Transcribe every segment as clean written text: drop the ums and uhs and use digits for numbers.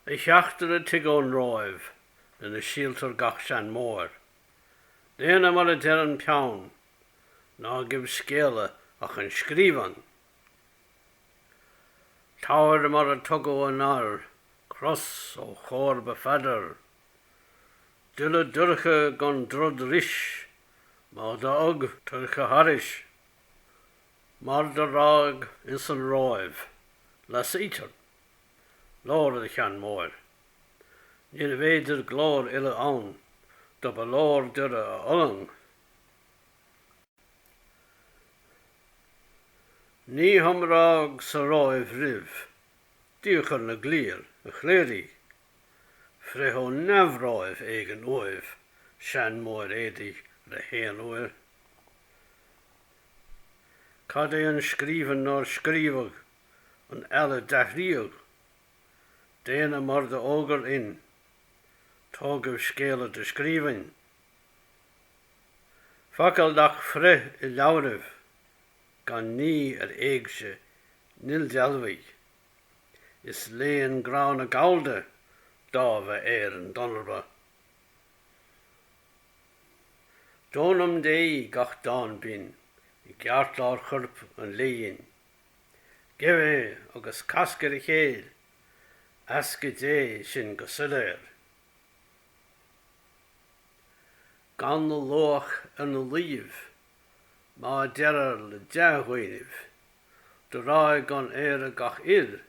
I theachtaire tigón Róimh, na síaltar gach sean mór. Déana mar a dean peann, ná gibh scéala ach an scríban. Táir mar a tugó an ár, cross ó chóir ba fadar. Duile durcha gan drud ris, má da ug turcha haris. Mar da rág is an Róimh, las ítar, lór a chean mór. Níl féidir glór ile ann, do ba lór dure a olang. Ní hamrág sa Róimh rih, díochar na glír a chléirí. Frithó nefráimh ag an uaimh, sean mór édi le héan uair. Cad é an scríban nór scríbag, an eile dachríog. Déana mar de ógar in, tógah scéala de scríban. Facail dach frith I leabhribh, gan ní ar éigse nil dealmhaí. Is léon grán a gailge, dábha an donarba. Dónam dé gach dán bin, I geartlár churp an léon. Gibhe agus cascar a chéil, asca dé sin go suléir. Gan na loach ar na líomh, má dearar le deaghaoineh, do ráig gan éire gach ir,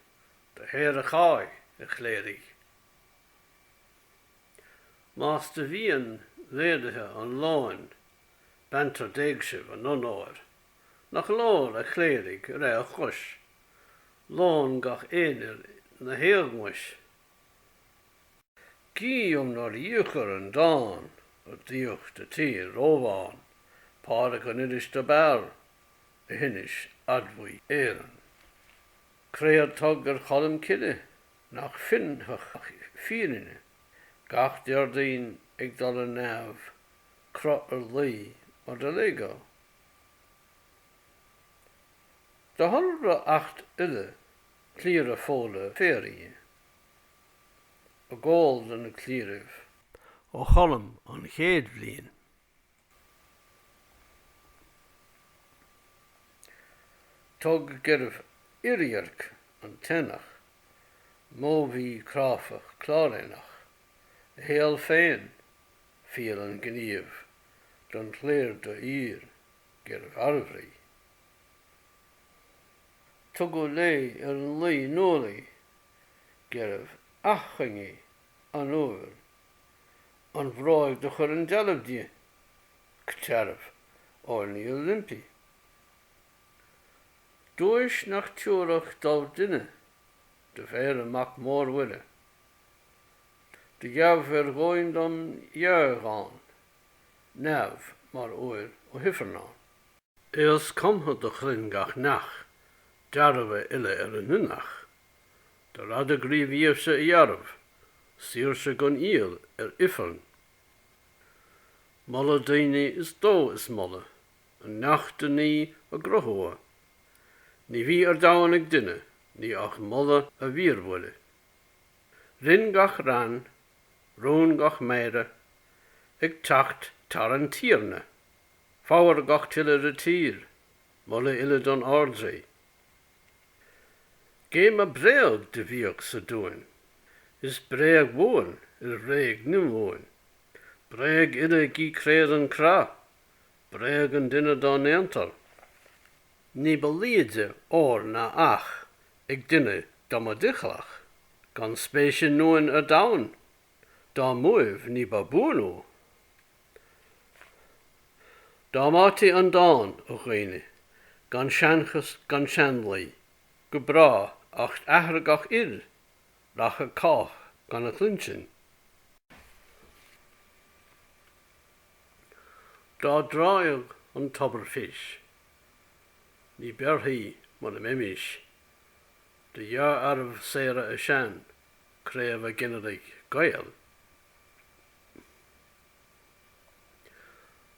do héir a cháid a chléirí. Más de bhíon léirithe an láin, bantar déagsibh an onóir, nach lór a chléirig a ré a chus, lán gach éidir na héagmuis. Gíom nar dhéochar an dán, a díocht a tír rómháin, páirc an iris de bear, a hinis admhaí éireann. Créad tug ar cholam cide, nach finthach fírinne, gach deardaoin ag dul a neamh, cro ar lí mar de légó. Da halra 8 ile, clír a fóla féirí, a gáil an a clíirih, ó cholam an chéad bliain. Tug gurh iriarc an tenach, móbhí cráfach chlárénach, a héal féin, fíal an gníomh, don chléir do ír, gurh arbhrí. Tugu lé ar an lí nólaí, gurh achangi an uair, an bhráig do chur an dealabhdí, ctearmh ornaí Olympi. Dúis nach túrach dal duine, de bhéir amach mór wile. De gheabh ar ghóin don dheargán, neamh mar uair ó hifernán. Eos comtha do chlinn gach nach, dearbh ile ar an nunach. De rad a gríomh sa I dhearbh, siirse gon íal ar ifern. Molla daoine is dó is molla, an nachta ní a grothóa. Ní bhí ar dáin ag duine, ní ach molla a bhíorhile. Rinn gach ran, rún gach méire, ag tacht tar an tíorne. Fáir gach tiile a tír, molla ile don ardré. Géim a breag de bhíoch sa dúin. Is breag bhuain ar réag nimhóin. Breag ile gí créad an crá, breag an duine dá néantar. Ní belíide ór na ach, ag duine dá a dichlach, gan spéise nuain a dain, dá muamh ní ba búnú. Dá mátaí an dáin ó ghaoine, gan seanchas gan seanlaí, go brá ach aithre gach ir, rach a cách gan a chlinsin. Dá dráig an tobar fish, ní bearthaí mar a mimis, de dhear arbh séire a sean, créamh a ginneadh gael.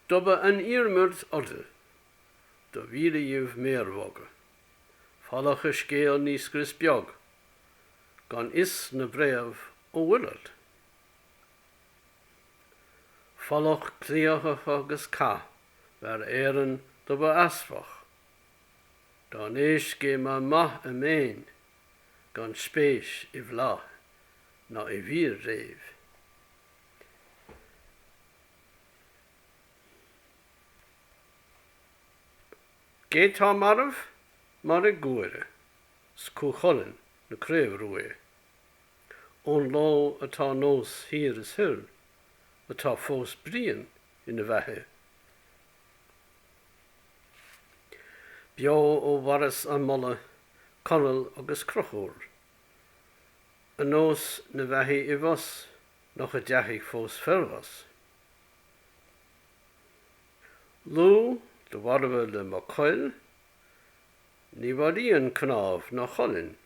Dobba an írmurt orda, do víle méarhóga, fallach a scéal níos gris beag, gan is na bréamh ó bhuilead. Filíocht Gaeilge agus cá bhar éireann do ba asfach. Dá néis gé má maith a méin gan spéis I bhlá ná I bhír réamh. Gé tá marmh mar I gcuaire, scúcholann na craobhrua. Ón lá atá nós hir is hill, atá fós bríon ina bheitthe. Beo ó bharas an molla, conal agus crochúr. A nós na bheithe I bhos, nach a deachaigh fós fervas. Lú do bharba le mo coil, ní bharíon cnámh na cholinn.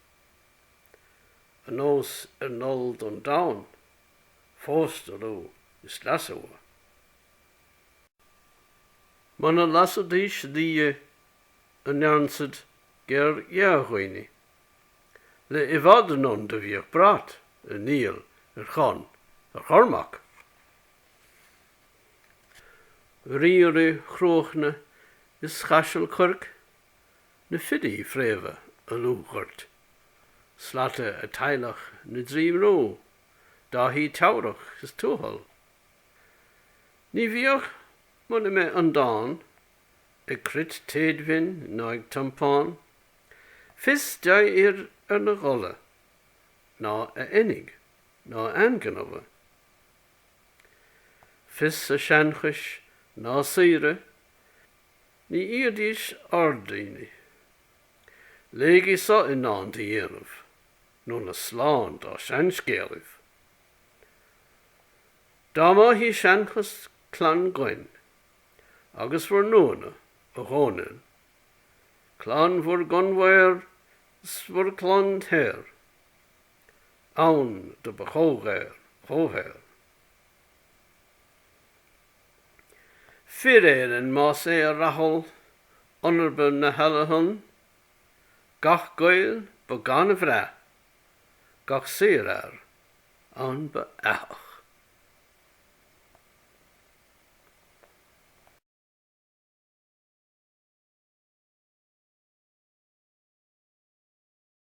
A nós nol don dain, fós do lú is lasúa. Mana lasadís dhíe a nearnsad ger iarhuini. Le ivadanon de bhíoh brat a níl chan a chormach. Ríoru chróchna is chaisiil curc na fidí fréimhe a lúchart. Slate a teilech na dríomhró, dá hí teurach is túhal. Ní bhíoch muna me an dáin, a crit téadmhin ná ag tampáin, fis deir ar na gholle, ná a innig, ná anganmha. Fis a seanchais ná saoire, ní iadís ardaoine. Léigi sa in ná dhéanamh, nó na sláán dá seanscéalamh. Dá má hí seanchas clan goin, agus bhar nuana a ghánail. Clan bhar gonmhair, bhar clan téir. Ann do ba chóthair. Fir éireann más é a rahol, onarba na healachán, gach gail ba gan a bhreá, gach saoir an ba each.